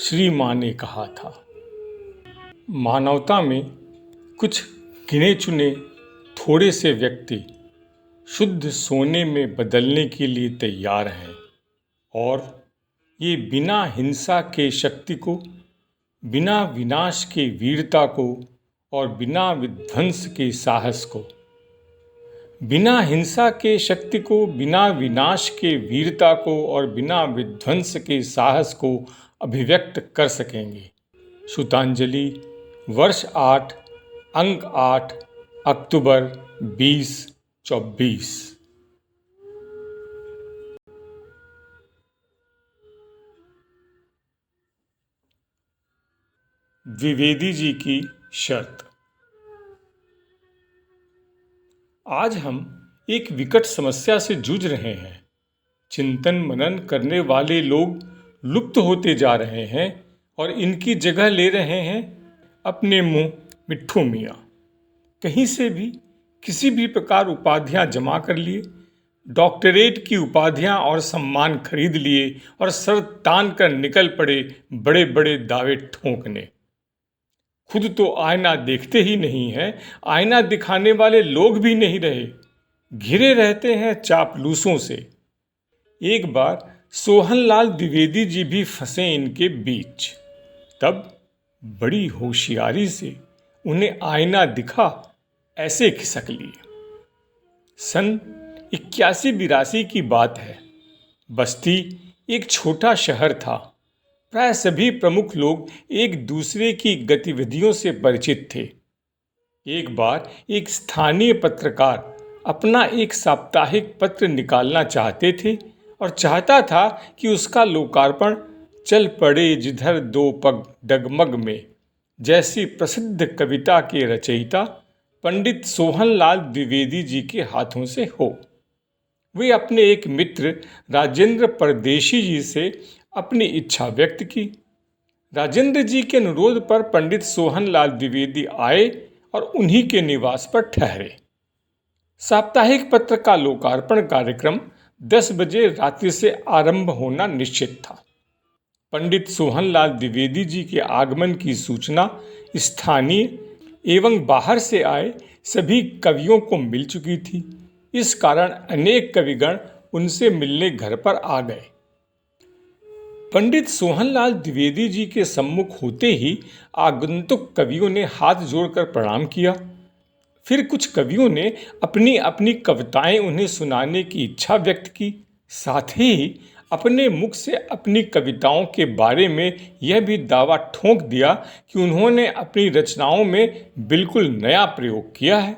श्री माँ ने कहा था, मानवता में कुछ गिने चुने थोड़े से व्यक्ति शुद्ध सोने में बदलने के लिए तैयार हैं और ये बिना हिंसा के शक्ति को, बिना विनाश के वीरता को और बिना विध्वंस के साहस को, बिना हिंसा के शक्ति को, बिना विनाश के वीरता को और बिना विध्वंस के साहस को अभिव्यक्त कर सकेंगे। श्रुतांजलि वर्ष 8 अंक 8 अक्टूबर 2024। द्विवेदी जी की शर्त। आज हम एक विकट समस्या से जूझ रहे हैं। चिंतन मनन करने वाले लोग लुप्त होते जा रहे हैं और इनकी जगह ले रहे हैं अपने मुंह मिट्ठू मियाँ। कहीं से भी किसी भी प्रकार उपाधियाँ जमा कर लिए, डॉक्टरेट की उपाधियाँ और सम्मान खरीद लिए और सर तान कर निकल पड़े बड़े बड़े दावे ठोंकने। खुद तो आईना देखते ही नहीं हैं, आईना दिखाने वाले लोग भी नहीं रहे, घिरे रहते हैं चापलूसों से। एक बार सोहनलाल द्विवेदी जी भी फंसे इनके बीच। तब बड़ी होशियारी से उन्हें आईना दिखा, ऐसे खिसक लिए। सन 81-82 की बात है। बस्ती एक छोटा शहर था। प्राय सभी प्रमुख लोग एक दूसरे की गतिविधियों से परिचित थे। एक बार एक स्थानीय पत्रकार अपना एक साप्ताहिक पत्र निकालना चाहते थे और चाहता था कि उसका लोकार्पण चल पड़े जिधर दो पग डगमग में जैसी प्रसिद्ध कविता के रचयिता पंडित सोहनलाल द्विवेदी जी के हाथों से हो। वे अपने एक मित्र राजेंद्र परदेशी जी से अपनी इच्छा व्यक्त की। राजेंद्र जी के अनुरोध पर पंडित सोहनलाल द्विवेदी आए और उन्हीं के निवास पर ठहरे। साप्ताहिक पत्र का लोकार्पण कार्यक्रम 10 बजे रात्रि से आरंभ होना निश्चित था। पंडित सोहनलाल द्विवेदी जी के आगमन की सूचना स्थानीय एवं बाहर से आए सभी कवियों को मिल चुकी थी। इस कारण अनेक कविगण उनसे मिलने घर पर आ गए। पंडित सोहनलाल द्विवेदी जी के सम्मुख होते ही आगंतुक कवियों ने हाथ जोड़कर प्रणाम किया। फिर कुछ कवियों ने अपनी अपनी कविताएं उन्हें सुनाने की इच्छा व्यक्त की। साथ ही अपने मुख से अपनी कविताओं के बारे में यह भी दावा ठोंक दिया कि उन्होंने अपनी रचनाओं में बिल्कुल नया प्रयोग किया है।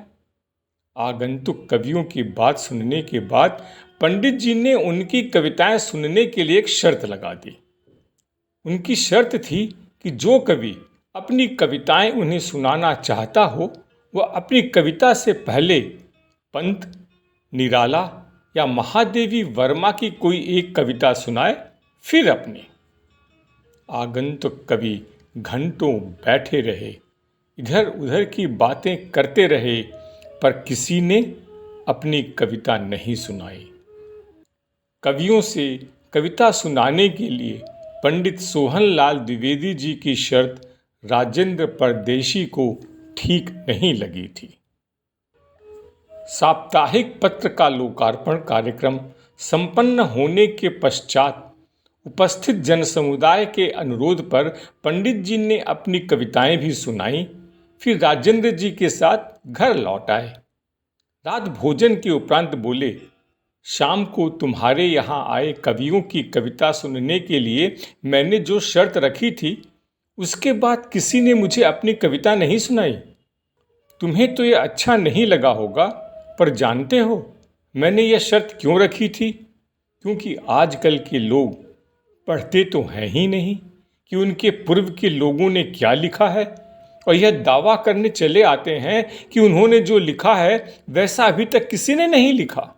आगंतुक कवियों की बात सुनने के बाद पंडित जी ने उनकी कविताएं सुनने के लिए एक शर्त लगा दी। उनकी शर्त थी कि जो कवि अपनी कविताएं उन्हें सुनाना चाहता हो वह अपनी कविता से पहले पंत, निराला या महादेवी वर्मा की कोई एक कविता सुनाए, फिर अपनी। आगंतुक कवि घंटों बैठे रहे, इधर उधर की बातें करते रहे, पर किसी ने अपनी कविता नहीं सुनाई। कवियों से कविता सुनाने के लिए पंडित सोहनलाल द्विवेदी जी की शर्त राजेंद्र परदेशी को ठीक नहीं लगी थी। साप्ताहिक पत्र का लोकार्पण कार्यक्रम संपन्न होने के पश्चात उपस्थित जनसमुदाय के अनुरोध पर पंडित जी ने अपनी कविताएं भी सुनाई। फिर राजेंद्र जी के साथ घर लौट आए। रात भोजन के उपरांत बोले, शाम को तुम्हारे यहाँ आए कवियों की कविता सुनने के लिए मैंने जो शर्त रखी थी उसके बाद किसी ने मुझे अपनी कविता नहीं सुनाई। तुम्हें तो यह अच्छा नहीं लगा होगा, पर जानते हो मैंने यह शर्त क्यों रखी थी? क्योंकि आजकल के लोग पढ़ते तो हैं ही नहीं कि उनके पूर्व के लोगों ने क्या लिखा है, और यह दावा करने चले आते हैं कि उन्होंने जो लिखा है वैसा अभी तक किसी ने नहीं लिखा।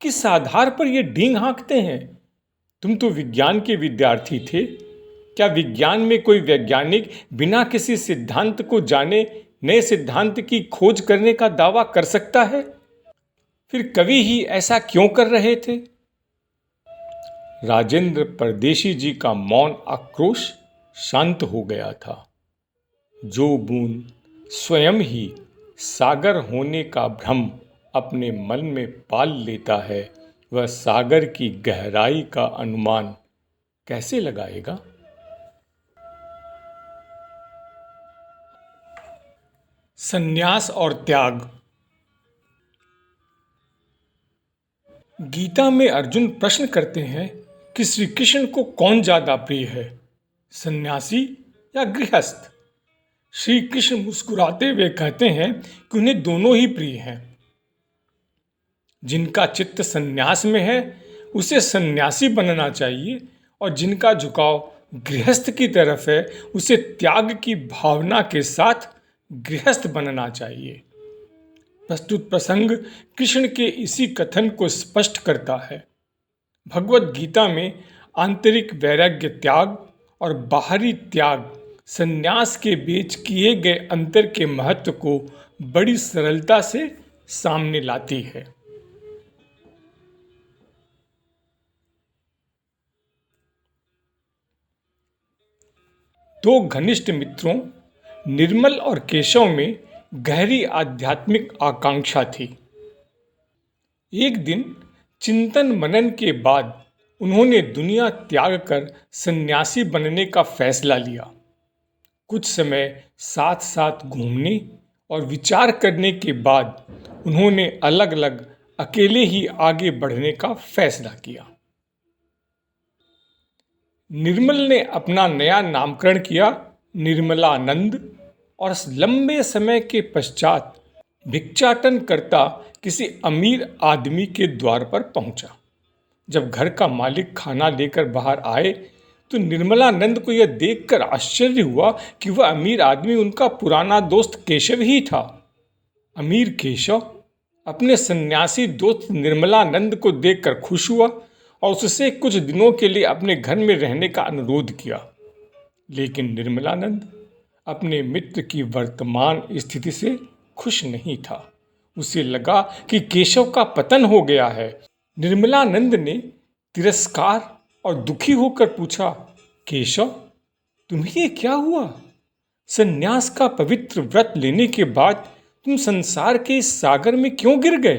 किस आधार पर ये डींग हाँकते हैं? तुम तो विज्ञान के विद्यार्थी थे। क्या विज्ञान में कोई वैज्ञानिक बिना किसी सिद्धांत को जाने नए सिद्धांत की खोज करने का दावा कर सकता है? फिर कवि ही ऐसा क्यों कर रहे थे? राजेंद्र परदेशी जी का मौन आक्रोश शांत हो गया था। जो बूंद स्वयं ही सागर होने का भ्रम अपने मन में पाल लेता है, वह सागर की गहराई का अनुमान कैसे लगाएगा? संन्यास और त्याग। गीता में अर्जुन प्रश्न करते हैं कि श्री कृष्ण को कौन ज्यादा प्रिय है, सन्यासी या गृहस्थ? श्री कृष्ण मुस्कुराते हुए कहते हैं कि उन्हें दोनों ही प्रिय हैं। जिनका चित्त सन्यास में है उसे सन्यासी बनना चाहिए, और जिनका झुकाव गृहस्थ की तरफ है उसे त्याग की भावना के साथ गृहस्थ बनना चाहिए। प्रस्तुत प्रसंग कृष्ण के इसी कथन को स्पष्ट करता है। भगवत गीता में आंतरिक वैराग्य त्याग और बाहरी त्याग संन्यास के बीच किए गए अंतर के महत्व को बड़ी सरलता से सामने लाती है। दो घनिष्ठ मित्रों निर्मल और केशव में गहरी आध्यात्मिक आकांक्षा थी। एक दिन चिंतन मनन के बाद उन्होंने दुनिया त्याग कर सन्यासी बनने का फैसला लिया। कुछ समय साथ साथ घूमने और विचार करने के बाद उन्होंने अलग अलग अकेले ही आगे बढ़ने का फैसला किया। निर्मल ने अपना नया नामकरण किया निर्मलानंद, और लंबे समय के पश्चात भिक्षाटन करता किसी अमीर आदमी के द्वार पर पहुंचा। जब घर का मालिक खाना लेकर बाहर आए तो निर्मलानंद को यह देखकर आश्चर्य हुआ कि वह अमीर आदमी उनका पुराना दोस्त केशव ही था। अमीर केशव अपने सन्यासी दोस्त निर्मलानंद को देखकर खुश हुआ और उससे कुछ दिनों के लिए अपने घर में रहने का अनुरोध किया। लेकिन निर्मलानंद अपने मित्र की वर्तमान स्थिति से खुश नहीं था। उसे लगा कि केशव का पतन हो गया है। निर्मलानंद ने तिरस्कार और दुखी होकर पूछा, केशव, तुम्हें ये क्या हुआ? संन्यास का पवित्र व्रत लेने के बाद तुम संसार के इस सागर में क्यों गिर गए?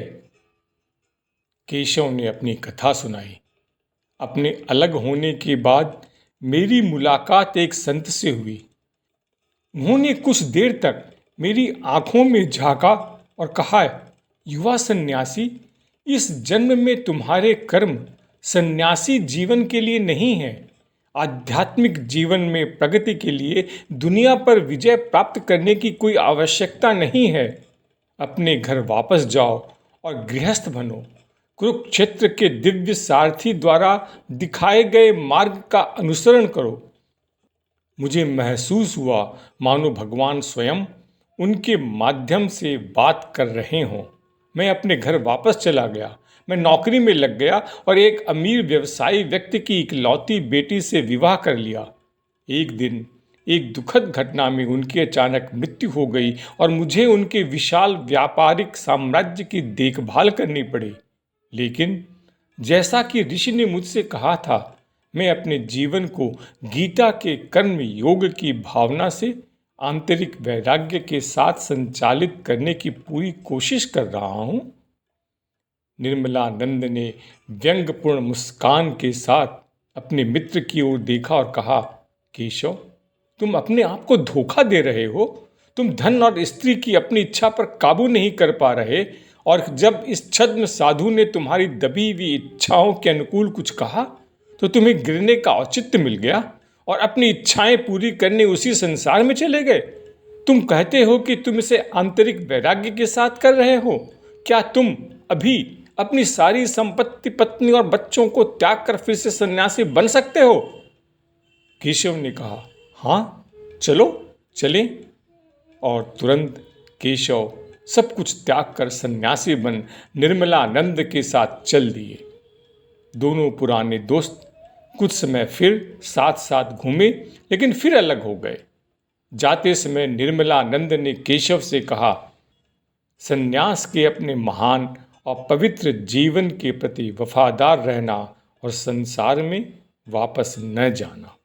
केशव ने अपनी कथा सुनाई। अपने अलग होने के बाद मेरी मुलाकात एक संत से हुई। उन्होंने कुछ देर तक मेरी आंखों में झांका और कहा, युवा सन्यासी, इस जन्म में तुम्हारे कर्म सन्यासी जीवन के लिए नहीं है। आध्यात्मिक जीवन में प्रगति के लिए दुनिया पर विजय प्राप्त करने की कोई आवश्यकता नहीं है। अपने घर वापस जाओ और गृहस्थ बनो। कुरुक्षेत्र के दिव्य सारथी द्वारा दिखाए गए मार्ग का अनुसरण करो। मुझे महसूस हुआ मानो भगवान स्वयं उनके माध्यम से बात कर रहे हों। मैं अपने घर वापस चला गया। मैं नौकरी में लग गया और एक अमीर व्यवसायी व्यक्ति की इकलौती बेटी से विवाह कर लिया। एक दिन एक दुखद घटना में उनकी अचानक मृत्यु हो गई और मुझे उनके विशाल व्यापारिक साम्राज्य की देखभाल करनी पड़ी। लेकिन जैसा कि ऋषि ने मुझसे कहा था, मैं अपने जीवन को गीता के कर्म योग की भावना से आंतरिक वैराग्य के साथ संचालित करने की पूरी कोशिश कर रहा हूं। निर्मलानंद ने व्यंग्यपूर्ण मुस्कान के साथ अपने मित्र की ओर देखा और कहा, केशव, तुम अपने आप को धोखा दे रहे हो। तुम धन और स्त्री की अपनी इच्छा पर काबू नहीं कर पा रहे, और जब इस छद्म साधु ने तुम्हारी दबी हुई इच्छाओं के अनुकूल कुछ कहा तो तुम्हें गिरने का औचित्य मिल गया और अपनी इच्छाएं पूरी करने उसी संसार में चले गए। तुम कहते हो कि तुम इसे आंतरिक वैराग्य के साथ कर रहे हो। क्या तुम अभी अपनी सारी संपत्ति, पत्नी और बच्चों को त्याग कर फिर से सन्यासी बन सकते हो? केशव ने कहा, हाँ, चलो चलें। और तुरंत केशव सब कुछ त्याग कर सन्यासी बन निर्मलानंद के साथ चल दिए। दोनों पुराने दोस्त कुछ समय फिर साथ साथ घूमे, लेकिन फिर अलग हो गए। जाते समय निर्मलानंद ने केशव से कहा, सन्यास के अपने महान और पवित्र जीवन के प्रति वफादार रहना और संसार में वापस न जाना।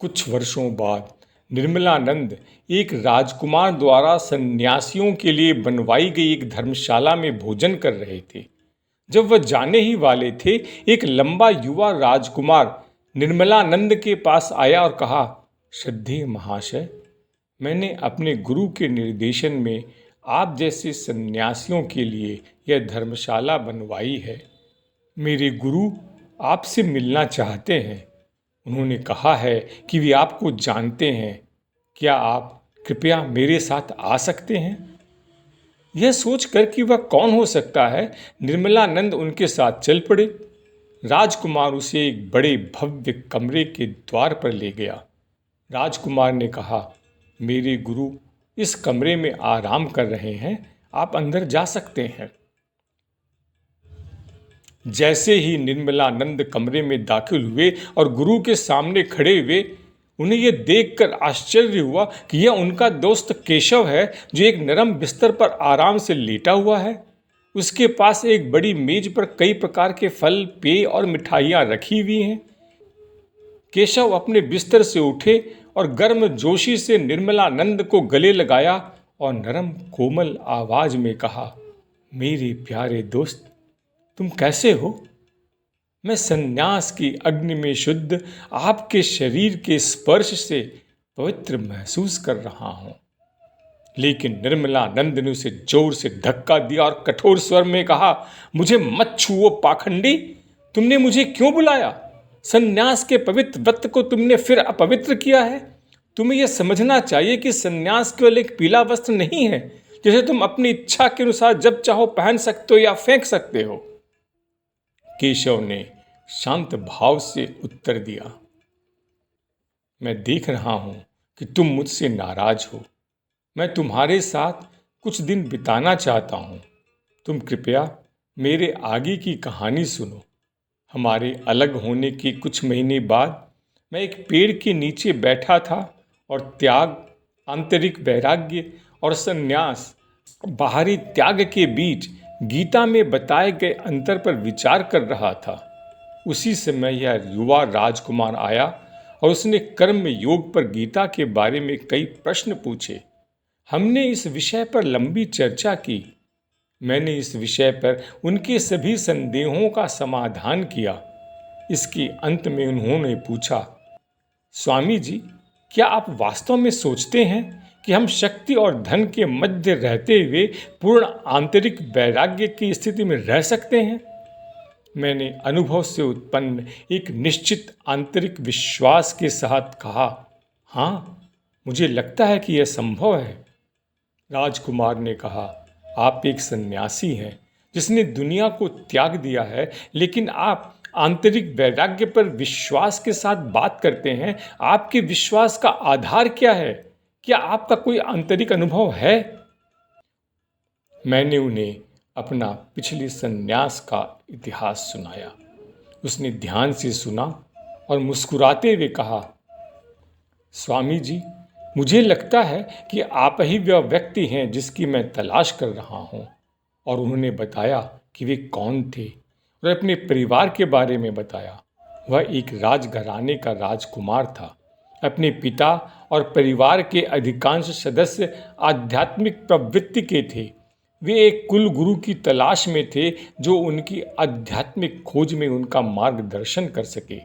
कुछ वर्षों बाद निर्मलानंद एक राजकुमार द्वारा सन्यासियों के लिए बनवाई गई एक धर्मशाला में भोजन कर रहे थे। जब वह जाने ही वाले थे, एक लंबा युवा राजकुमार निर्मलानंद के पास आया और कहा, श्रद्धेय महाशय, मैंने अपने गुरु के निर्देशन में आप जैसे सन्यासियों के लिए यह धर्मशाला बनवाई है। मेरे गुरु आपसे मिलना चाहते हैं। उन्होंने कहा है कि वे आपको जानते हैं। क्या आप कृपया मेरे साथ आ सकते हैं? यह सोचकर कि वह कौन हो सकता है, निर्मलानंद उनके साथ चल पड़े। राजकुमार उसे एक बड़े भव्य कमरे के द्वार पर ले गया। राजकुमार ने कहा, मेरे गुरु इस कमरे में आराम कर रहे हैं, आप अंदर जा सकते हैं। जैसे ही निर्मलानंद कमरे में दाखिल हुए और गुरु के सामने खड़े हुए, उन्हें यह देखकर आश्चर्य हुआ कि यह उनका दोस्त केशव है, जो एक नरम बिस्तर पर आराम से लेटा हुआ है। उसके पास एक बड़ी मेज पर कई प्रकार के फल, पेय और मिठाइयाँ रखी हुई हैं। केशव अपने बिस्तर से उठे और गर्मजोशी से निर्मलानंद को गले लगाया और नरम कोमल आवाज में कहा, मेरे प्यारे दोस्त, तुम कैसे हो? मैं सन्यास की अग्नि में शुद्ध आपके शरीर के स्पर्श से पवित्र महसूस कर रहा हूं। लेकिन निर्मलानंद ने उसे जोर से धक्का दिया और कठोर स्वर में कहा, मुझे मत छुओ पाखंडी, तुमने मुझे क्यों बुलाया? सन्यास के पवित्र व्रत को तुमने फिर अपवित्र किया है। तुम्हें यह समझना चाहिए कि सन्यास केवल एक पीला वस्त्र नहीं है, जिसे तुम अपनी इच्छा के अनुसार जब चाहो पहन सकते हो या फेंक सकते हो। केशव ने शांत भाव से उत्तर दिया, मैं देख रहा हूं कि तुम मुझसे नाराज हो। मैं तुम्हारे साथ कुछ दिन बिताना चाहता हूं। तुम कृपया मेरे आगे की कहानी सुनो। हमारे अलग होने के कुछ महीने बाद मैं एक पेड़ के नीचे बैठा था और त्याग, आंतरिक वैराग्य और संन्यास, बाहरी त्याग के बीच गीता में बताए गए अंतर पर विचार कर रहा था। उसी समय यह युवा राजकुमार आया और उसने कर्म योग पर गीता के बारे में कई प्रश्न पूछे। हमने इस विषय पर लंबी चर्चा की। मैंने इस विषय पर उनके सभी संदेहों का समाधान किया। इसके अंत में उन्होंने पूछा, स्वामी जी, क्या आप वास्तव में सोचते हैं कि हम शक्ति और धन के मध्य रहते हुए पूर्ण आंतरिक वैराग्य की स्थिति में रह सकते हैं? मैंने अनुभव से उत्पन्न एक निश्चित आंतरिक विश्वास के साथ कहा, हाँ, मुझे लगता है कि यह संभव है। राजकुमार ने कहा, आप एक सन्यासी हैं जिसने दुनिया को त्याग दिया है, लेकिन आप आंतरिक वैराग्य पर विश्वास के साथ बात करते हैं। आपके विश्वास का आधार क्या है? क्या आपका कोई आंतरिक अनुभव है? मैंने उन्हें अपना पिछले सन्यास का इतिहास सुनाया। उसने ध्यान से सुना और मुस्कुराते हुए कहा, स्वामी जी, मुझे लगता है कि आप ही वह व्यक्ति हैं जिसकी मैं तलाश कर रहा हूँ। और उन्होंने बताया कि वे कौन थे और अपने परिवार के बारे में बताया। वह एक राजघराने का राजकुमार था। अपने पिता और परिवार के अधिकांश सदस्य आध्यात्मिक प्रवृत्ति के थे। वे एक कुल गुरु की तलाश में थे जो उनकी आध्यात्मिक खोज में उनका मार्गदर्शन कर सके।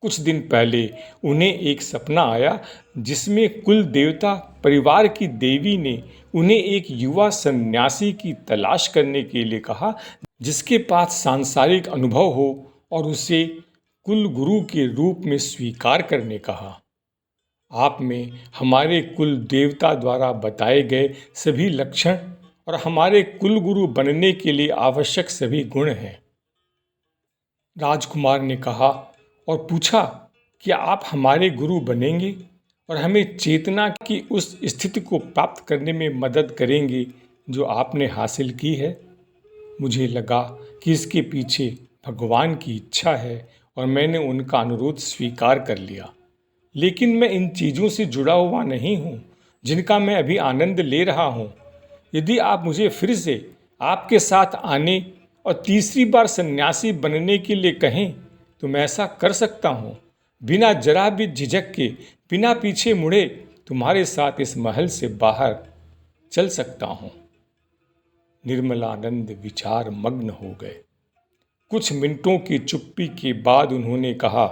कुछ दिन पहले उन्हें एक सपना आया जिसमें कुल देवता परिवार की देवी ने उन्हें एक युवा सन्यासी की तलाश करने के लिए कहा, जिसके पास सांसारिक अनुभव हो, और उसे कुल गुरु के रूप में स्वीकार करने कहा। आप में हमारे कुल देवता द्वारा बताए गए सभी लक्षण और हमारे कुल गुरु बनने के लिए आवश्यक सभी गुण हैं। राजकुमार ने कहा और पूछा, क्या आप हमारे गुरु बनेंगे और हमें चेतना की उस स्थिति को प्राप्त करने में मदद करेंगे जो आपने हासिल की है? मुझे लगा कि इसके पीछे भगवान की इच्छा है और मैंने उनका अनुरोध स्वीकार कर लिया। लेकिन मैं इन चीज़ों से जुड़ा हुआ नहीं हूँ जिनका मैं अभी आनंद ले रहा हूँ। यदि आप मुझे फिर से आपके साथ आने और तीसरी बार सन्यासी बनने के लिए कहें तो मैं ऐसा कर सकता हूँ। बिना जरा भी झिझक के, बिना पीछे मुड़े तुम्हारे साथ इस महल से बाहर चल सकता हूं। निर्मलानंद विचार मग्न हो गए। कुछ मिनटों की चुप्पी के बाद उन्होंने कहा,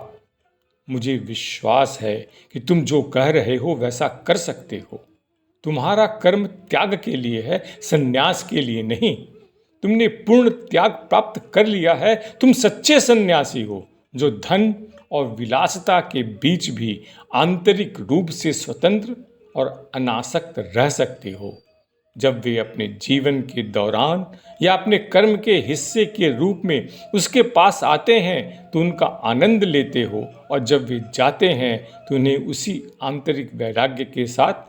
मुझे विश्वास है कि तुम जो कह रहे हो वैसा कर सकते हो। तुम्हारा कर्म त्याग के लिए है, संन्यास के लिए नहीं। तुमने पूर्ण त्याग प्राप्त कर लिया है। तुम सच्चे सन्यासी हो जो धन और विलासिता के बीच भी आंतरिक रूप से स्वतंत्र और अनासक्त रह सकते हो। जब वे अपने जीवन के दौरान या अपने कर्म के हिस्से के रूप में उसके पास आते हैं तो उनका आनंद लेते हो, और जब वे जाते हैं तो उन्हें उसी आंतरिक वैराग्य के साथ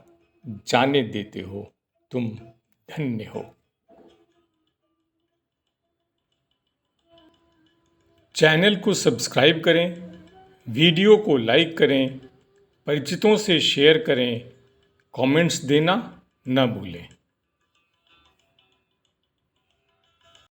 जाने देते हो। तुम धन्य हो। चैनल को सब्सक्राइब करें, वीडियो को लाइक करें, परिचितों से शेयर करें, कमेंट्स देना न भूलें।